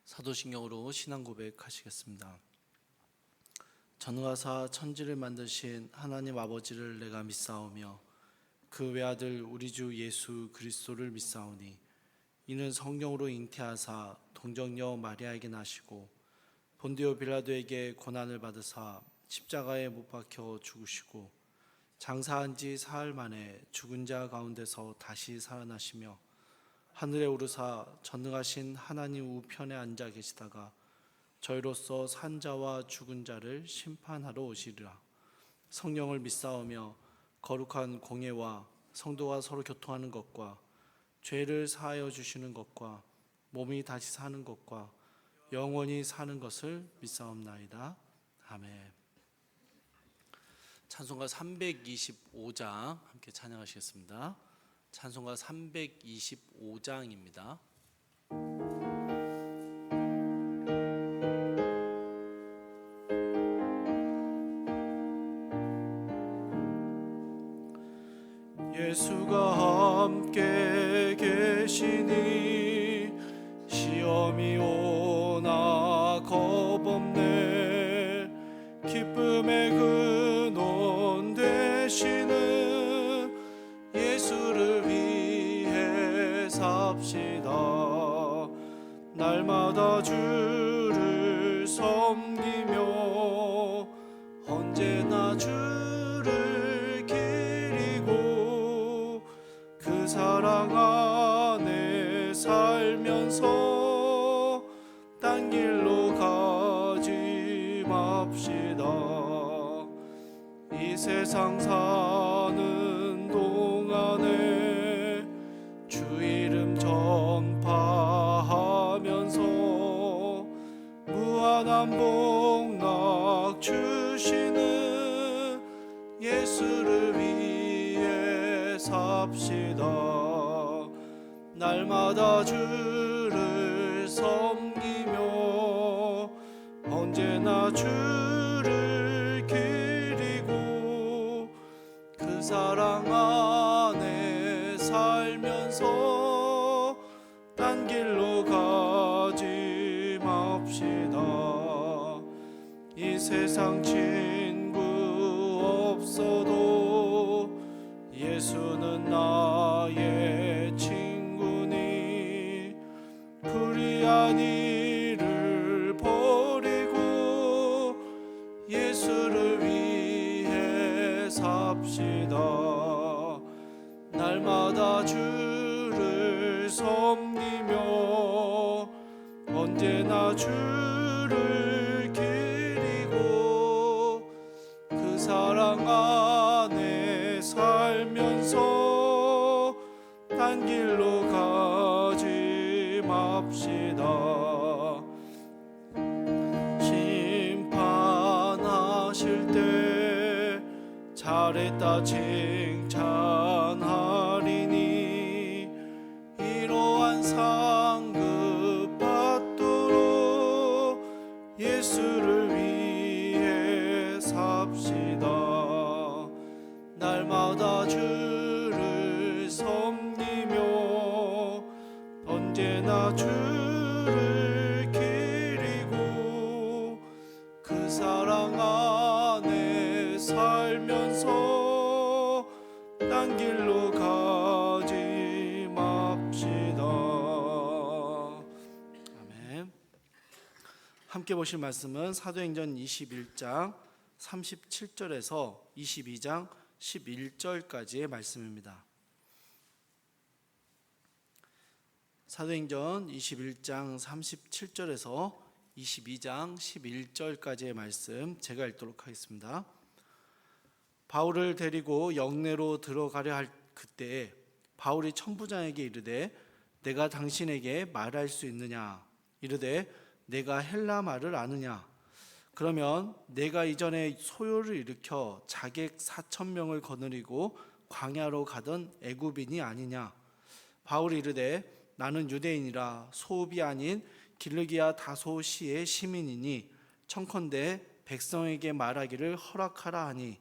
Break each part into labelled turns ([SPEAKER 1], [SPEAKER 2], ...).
[SPEAKER 1] 사도신경으로 신앙 고백하시겠습니다. 전능하사 천지를 만드신 하나님 아버지를 내가 믿사오며 그 외아들 우리 주 예수 그리스도를 믿사오니 이는 성령으로 잉태하사 동정녀 마리아에게 나시고 본디오 빌라도에게 고난을 받으사 십자가에 못 박혀 죽으시고 장사한 지 사흘 만에 죽은 자 가운데서 다시 살아나시며 하늘에 오르사 전능하신 하나님 우편에 앉아 계시다가 저희로서 산 자와 죽은 자를 심판하러 오시리라. 성령을 믿사오며 거룩한 공예와 성도가 서로 교통하는 것과 죄를 사하여 주시는 것과 몸이 다시 사는 것과 영원히 사는 것을 믿사옵나이다. 아멘. 찬송가 325장 함께 찬양하시겠습니다. 찬송가 325장입니다. 예수가 함께 계시니 시험이 오나 겁없네. 기쁨의 근원 되시는 예수를 위해 삽시다. 날마다 주를 섬기며 언제나 주를 기리고 그 사랑 안에 살면서 딴 길로 가지 맙시다. 이 세상 사는 동안에 주 이름 전파하면서 무한한 복락 주시는 예수를 위해 삽시다. 날마다 주를 섬기며 언제나 주를 기리고 그 사랑 안에 살면서 딴 길로 가지 맙시다. 이 세상 친구 없어도 예수는 나의 친구니 불의한 일을 버리고 예수를 위해 삽시다. 날마다 주를 섬기며 언제나 주를 기리고 그 사랑 안에 살면서 딴 길로 가지 맙시다. 심판하실 때 잘했다 칭찬하리니 이러한 상급 받도록 예수를 위해 삽시다. 날마다 주를 섬기며 언제나 주를 기리고 그 사랑 안에 살면서 딴 길로 가지 맙시다. 아멘. 함께 보실 말씀은 사도행전 21장 37절에서 22장 11절까지의 말씀입니다. 사도행전 21장 37절에서 22장 11절까지의 말씀 제가 읽도록 하겠습니다. 바울을 데리고 영내로 들어가려 할 그때에 바울이 천부장에게 이르되 내가 당신에게 말할 수 있느냐? 이르되 내가 헬라 말을 아느냐? 그러면 내가 이전에 소요를 일으켜 자객 4,000명을 거느리고 광야로 가던 애굽인이 아니냐? 바울이 이르되 나는 유대인이라 소읍이 아닌 길르기아 다소시의 시민이니 청컨대 백성에게 말하기를 허락하라 하니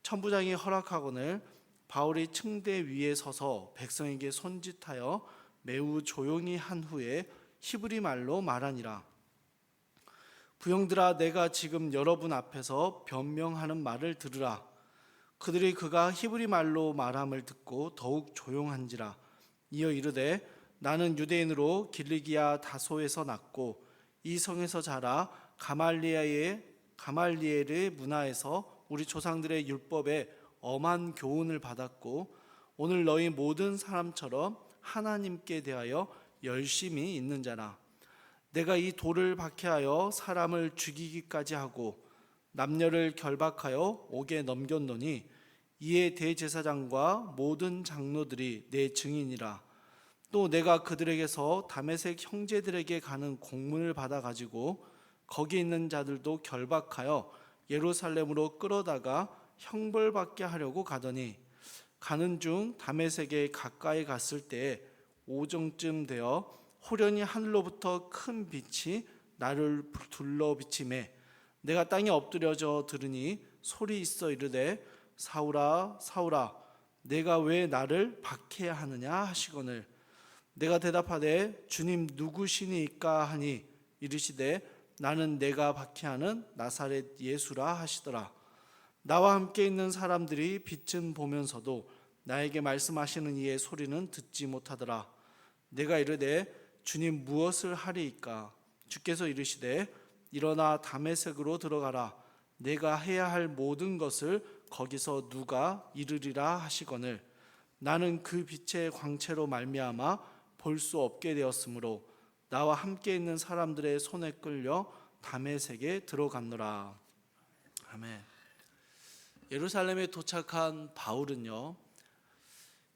[SPEAKER 1] 천부장이 허락하거늘 바울이 층대 위에 서서 백성에게 손짓하여 매우 조용히 한 후에 히브리 말로 말하니라. 부형들아, 내가 지금 여러분 앞에서 변명하는 말을 들으라. 그들이 그가 히브리 말로 말함을 듣고 더욱 조용한지라. 이어 이르되, 나는 유대인으로 길리기아 다소에서 났고 이 성에서 자라 가말리엘의 문화에서 우리 조상들의 율법에 엄한 교훈을 받았고 오늘 너희 모든 사람처럼 하나님께 대하여 열심히 있는 자라. 내가 이 돌을 박해하여 사람을 죽이기까지 하고 남녀를 결박하여 옥에 넘겼노니 이에 대제사장과 모든 장로들이 내 증인이라. 또 내가 그들에게서 다메섹 형제들에게 가는 공문을 받아 가지고 거기 있는 자들도 결박하여 예루살렘으로 끌어다가 형벌받게 하려고 가더니 가는 중 다메섹에 가까이 갔을 때에 오정쯤 되어 호련히 하늘로부터 큰 빛이 나를 둘러 비치매 내가 땅에 엎드려져 들으니 소리 있어 이르되, 사울아 사울아, 내가 왜 나를 박해하느냐 하시거늘 내가 대답하되, 주님 누구시니까 하니 이르시되, 나는 내가 박해하는 나사렛 예수라 하시더라. 나와 함께 있는 사람들이 빛은 보면서도 나에게 말씀하시는 이의 소리는 듣지 못하더라. 내가 이르되, 주님 무엇을 하리이까? 주께서 이르시되, 일어나 다메섹으로 들어가라. 내가 해야 할 모든 것을 거기서 누가 이르리라 하시거늘 나는 그 빛의 광채로 말미암아 볼 수 없게 되었으므로 나와 함께 있는 사람들의 손에 끌려 다메섹에 들어갔노라. 아멘. 예루살렘에 도착한 바울은요,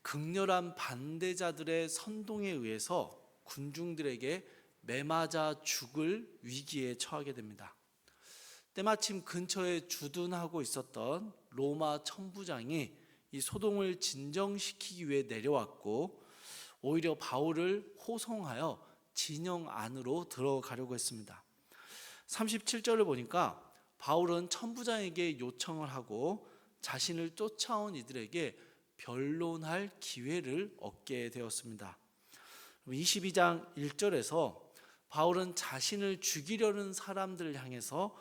[SPEAKER 1] 극렬한 반대자들의 선동에 의해서 군중들에게 매맞아 죽을 위기에 처하게 됩니다. 때마침 근처에 주둔하고 있었던 로마 천부장이 이 소동을 진정시키기 위해 내려왔고 오히려 바울을 호송하여 진영 안으로 들어가려고 했습니다. 37절을 보니까 바울은 천부장에게 요청을 하고 자신을 쫓아온 이들에게 변론할 기회를 얻게 되었습니다. 22장 1절에서 바울은 자신을 죽이려는 사람들을 향해서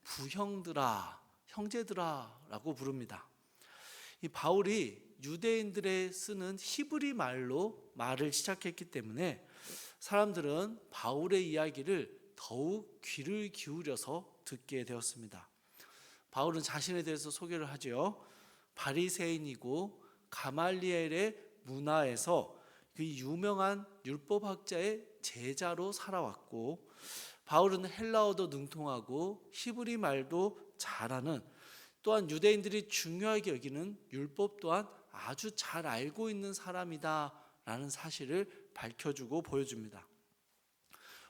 [SPEAKER 1] 부형들아, 형제들아 라고 부릅니다. 이 바울이 유대인들의 쓰는 히브리 말로 말을 시작했기 때문에 사람들은 바울의 이야기를 더욱 귀를 기울여서 듣게 되었습니다. 바울은 자신에 대해서 소개를 하죠. 바리새인이고 가말리엘의 문화에서 그 유명한 율법학자의 제자로 살아왔고 바울은 헬라어도 능통하고 히브리 말도 잘하는, 또한 유대인들이 중요하게 여기는 율법 또한 아주 잘 알고 있는 사람이다라는 사실을 밝혀주고 보여줍니다.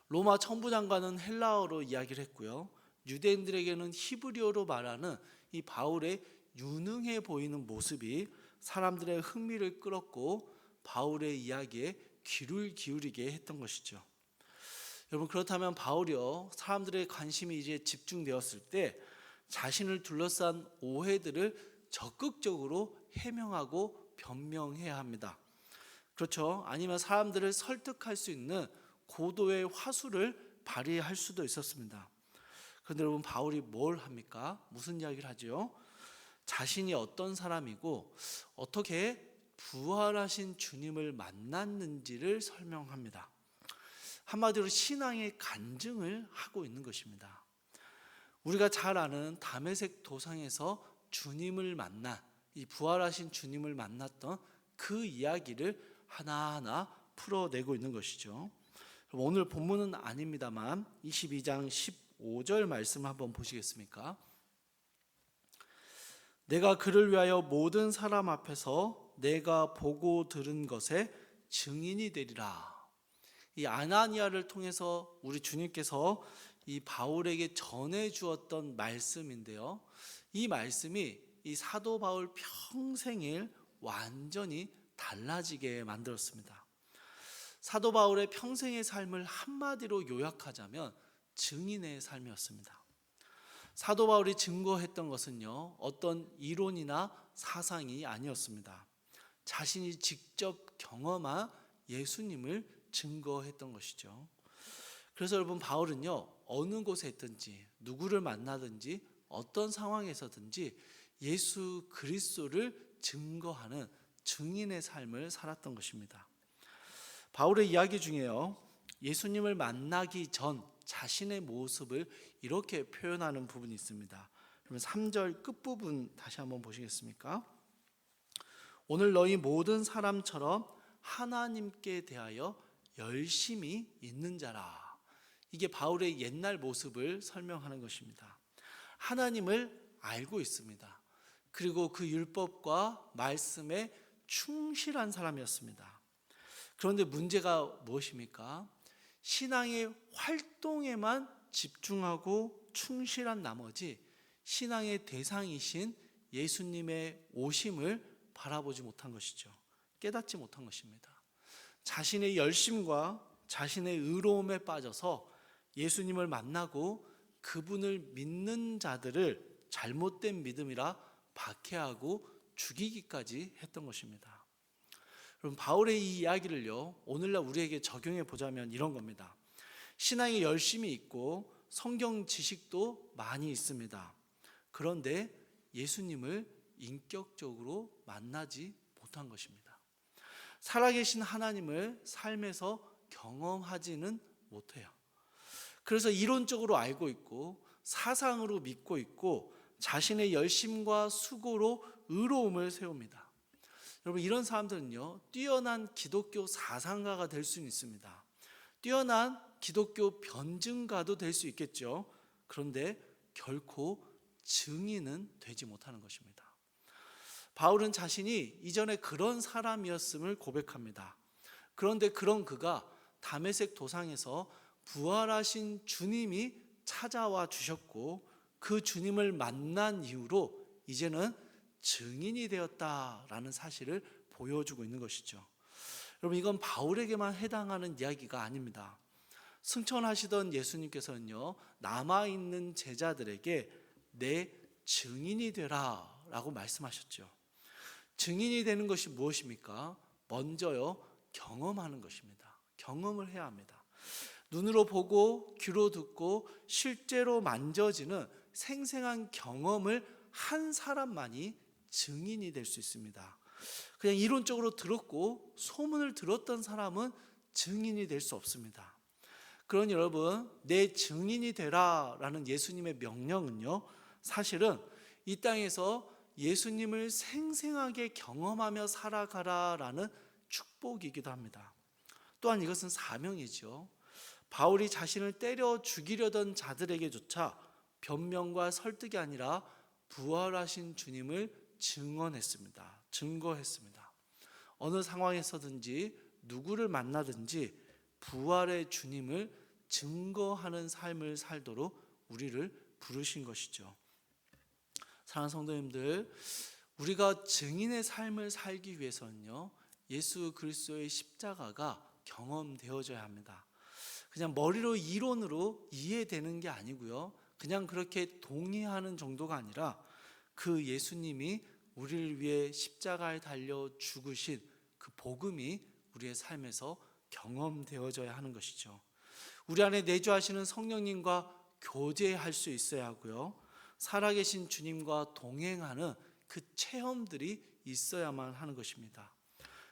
[SPEAKER 1] 로마 천부장과는 헬라어로 이야기를 했고요. 유대인들에게는 히브리어로 말하는 이 바울의 유능해 보이는 모습이 사람들의 흥미를 끌었고 바울의 이야기에 귀를 기울이게 했던 것이죠. 여러분, 그렇다면 바울이요, 사람들의 관심이 이제 집중되었을 때 자신을 둘러싼 오해들을 적극적으로 해명하고 변명해야 합니다. 그렇죠? 아니면 사람들을 설득할 수 있는 고도의 화술을 발휘할 수도 있었습니다. 그런데 여러분, 바울이 뭘 합니까? 무슨 이야기를 하죠? 자신이 어떤 사람이고 어떻게 부활하신 주님을 만났는지를 설명합니다. 한마디로 신앙의 간증을 하고 있는 것입니다. 우리가 잘 아는 다메섹 도상에서 주님을 만난, 이 부활하신 주님을 만났던 그 이야기를 하나하나 풀어내고 있는 것이죠. 오늘 본문은 아닙니다만 22장 15절 말씀 한번 보시겠습니까? 내가 그를 위하여 모든 사람 앞에서 내가 보고 들은 것에 증인이 되리라. 이 아나니아를 통해서 우리 주님께서 이 바울에게 전해 주었던 말씀인데요. 이 말씀이 이 사도 바울 평생을 완전히 달라지게 만들었습니다. 사도 바울의 평생의 삶을 한마디로 요약하자면 증인의 삶이었습니다. 사도 바울이 증거했던 것은요, 어떤 이론이나 사상이 아니었습니다. 자신이 직접 경험한 예수님을 증거했던 것이죠. 그래서 여러분, 바울은요, 어느 곳에 있든지 누구를 만나든지 어떤 상황에서든지 예수 그리스도를 증거하는 증인의 삶을 살았던 것입니다. 바울의 이야기 중에요, 예수님을 만나기 전 자신의 모습을 이렇게 표현하는 부분이 있습니다. 그러면 3절 끝부분 다시 한번 보시겠습니까? 오늘 너희 모든 사람처럼 하나님께 대하여 열심히 있는 자라. 이게 바울의 옛날 모습을 설명하는 것입니다. 하나님을 알고 있습니다. 그리고 그 율법과 말씀에 충실한 사람이었습니다. 그런데 문제가 무엇입니까? 신앙의 활동에만 집중하고 충실한 나머지 신앙의 대상이신 예수님의 오심을 바라보지 못한 것이죠. 깨닫지 못한 것입니다. 자신의 열심과 자신의 의로움에 빠져서 예수님을 만나고 그분을 믿는 자들을 잘못된 믿음이라 박해하고 죽이기까지 했던 것입니다. 여러분, 바울의 이 이야기를요, 오늘날 우리에게 적용해 보자면 이런 겁니다. 신앙에 열심히 있고 성경 지식도 많이 있습니다. 그런데 예수님을 인격적으로 만나지 못한 것입니다. 살아계신 하나님을 삶에서 경험하지는 못해요. 그래서 이론적으로 알고 있고 사상으로 믿고 있고 자신의 열심과 수고로 의로움을 세웁니다. 여러분, 이런 사람들은요, 뛰어난 기독교 사상가가 될 수는 있습니다. 뛰어난 기독교 변증가도 될 수 있겠죠. 그런데 결코 증인은 되지 못하는 것입니다. 바울은 자신이 이전에 그런 사람이었음을 고백합니다. 그런데 그런 그가 다메섹 도상에서 부활하신 주님이 찾아와 주셨고 그 주님을 만난 이후로 이제는 증인이 되었다라는 사실을 보여주고 있는 것이죠. 여러분, 이건 바울에게만 해당하는 이야기가 아닙니다. 승천하시던 예수님께서는요, 남아있는 제자들에게 내 증인이 되라 라고 말씀하셨죠. 증인이 되는 것이 무엇입니까? 먼저요, 경험하는 것입니다. 경험을 해야 합니다. 눈으로 보고 귀로 듣고 실제로 만져지는 생생한 경험을 한 사람만이 증인이 될 수 있습니다. 그냥 이론적으로 들었고 소문을 들었던 사람은 증인이 될 수 없습니다. 그러니 여러분, 내 증인이 되라라는 예수님의 명령은요, 사실은 이 땅에서 예수님을 생생하게 경험하며 살아가라라는 축복이기도 합니다. 또한 이것은 사명이죠. 바울이 자신을 때려 죽이려던 자들에게조차 변명과 설득이 아니라 부활하신 주님을 증거했습니다. 어느 상황에서든지 누구를 만나든지 부활의 주님을 증거하는 삶을 살도록 우리를 부르신 것이죠. 사랑하는 성도님들, 우리가 증인의 삶을 살기 위해서는요, 예수 그리스도의 십자가가 경험되어져야 합니다. 그냥 머리로 이론으로 이해되는 게 아니고요, 그냥 그렇게 동의하는 정도가 아니라 그 예수님이 우리를 위해 십자가에 달려 죽으신 그 복음이 우리의 삶에서 경험되어져야 하는 것이죠. 우리 안에 내주하시는 성령님과 교제할 수 있어야 하고요, 살아계신 주님과 동행하는 그 체험들이 있어야만 하는 것입니다.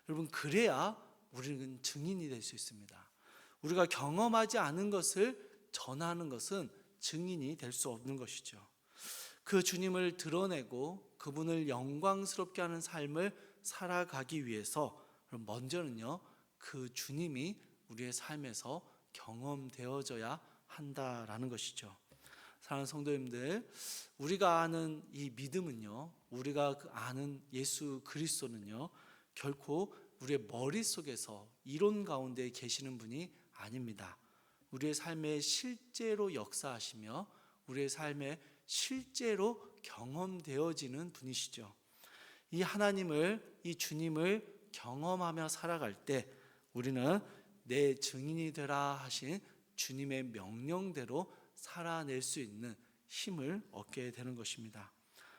[SPEAKER 1] 여러분, 그래야 우리는 증인이 될 수 있습니다. 우리가 경험하지 않은 것을 전하는 것은 증인이 될 수 없는 것이죠. 그 주님을 드러내고 그분을 영광스럽게 하는 삶을 살아가기 위해서 먼저는요, 그 주님이 우리의 삶에서 경험되어져야 한다라는 것이죠. 사랑하는 성도님들, 우리가 아는 이 믿음은요, 우리가 아는 예수 그리스도는요, 결코 우리의 머릿속에서 이론 가운데 계시는 분이 아닙니다. 우리의 삶에 실제로 역사하시며 우리의 삶에 실제로 경험되어지는 분이시죠. 이 하나님을, 이 주님을 경험하며 살아갈 때 우리는 내 증인이 되라 하신 주님의 명령대로 살아낼 수 있는 힘을 얻게 되는 것입니다.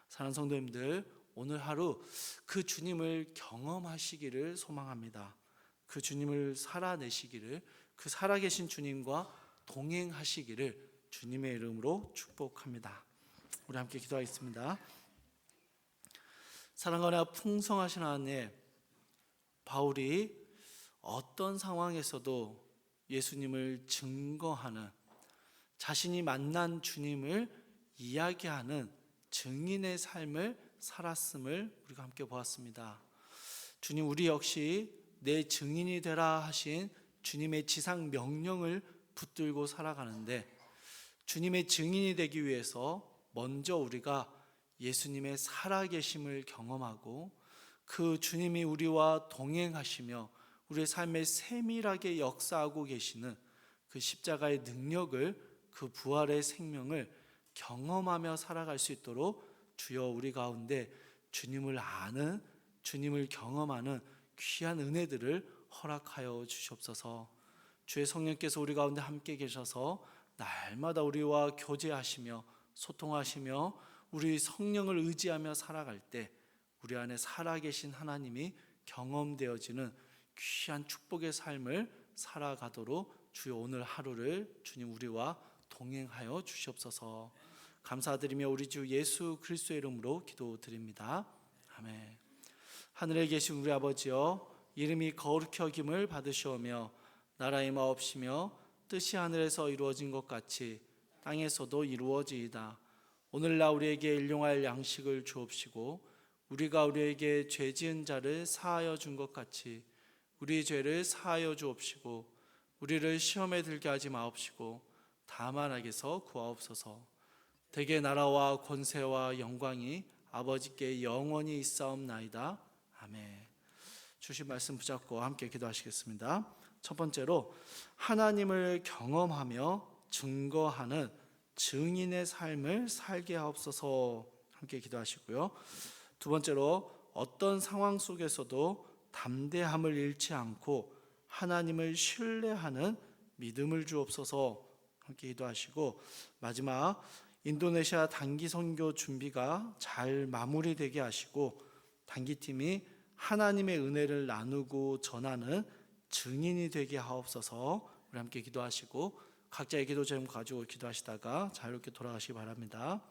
[SPEAKER 1] 사랑하는 성도님들, 오늘 하루 그 주님을 경험하시기를 소망합니다. 그 주님을 살아내시기를, 그 살아계신 주님과 동행하시기를 주님의 이름으로 축복합니다. 우리 함께 기도하겠습니다. 사랑하나 풍성하신 하나님, 바울이 어떤 상황에서도 예수님을 증거하는, 자신이 만난 주님을 이야기하는 증인의 삶을 살았음을 우리가 함께 보았습니다. 주님, 우리 역시 내 증인이 되라 하신 주님의 지상 명령을 붙들고 살아가는데, 주님의 증인이 되기 위해서 먼저 우리가 예수님의 살아계심을 경험하고 그 주님이 우리와 동행하시며 우리의 삶에 세밀하게 역사하고 계시는 그 십자가의 능력을, 그 부활의 생명을 경험하며 살아갈 수 있도록 주여 우리 가운데 주님을 아는, 주님을 경험하는 귀한 은혜들을 허락하여 주시옵소서. 주의 성령께서 우리 가운데 함께 계셔서 날마다 우리와 교제하시며 소통하시며 우리 성령을 의지하며 살아갈 때 우리 안에 살아계신 하나님이 경험되어지는 귀한 축복의 삶을 살아가도록 주여 오늘 하루를 주님 우리와 동행하여 주시옵소서. 감사드리며 우리 주 예수 그리스도의 이름으로 기도드립니다. 아멘. 하늘에 계신 우리 아버지여, 이름이 거룩히 여김을 받으시오며 나라의 마옵시며 뜻이 하늘에서 이루어진 것 같이 땅에서도 이루어지이다. 오늘날 우리에게 일용할 양식을 주옵시고 우리가 우리에게 죄 지은 자를 사하여 준 것 같이 우리 죄를 사하여 주옵시고 우리를 시험에 들게 하지 마옵시고 다만 악에서 구하옵소서. 대개 나라와 권세와 영광이 아버지께 영원히 있사옵나이다. 아멘. 주신 말씀 붙잡고 함께 기도하시겠습니다. 첫 번째로 하나님을 경험하며 증거하는 증인의 삶을 살게 하옵소서 함께 기도하시고요. 두 번째로 어떤 상황 속에서도 담대함을 잃지 않고 하나님을 신뢰하는 믿음을 주옵소서 함께 기도하시고, 마지막 인도네시아 단기 선교 준비가 잘 마무리되게 하시고 단기팀이 하나님의 은혜를 나누고 전하는 증인이 되게 하옵소서. 우리 함께 기도하시고 각자의 기도 제목 가지고 기도하시다가 자유롭게 돌아가시기 바랍니다.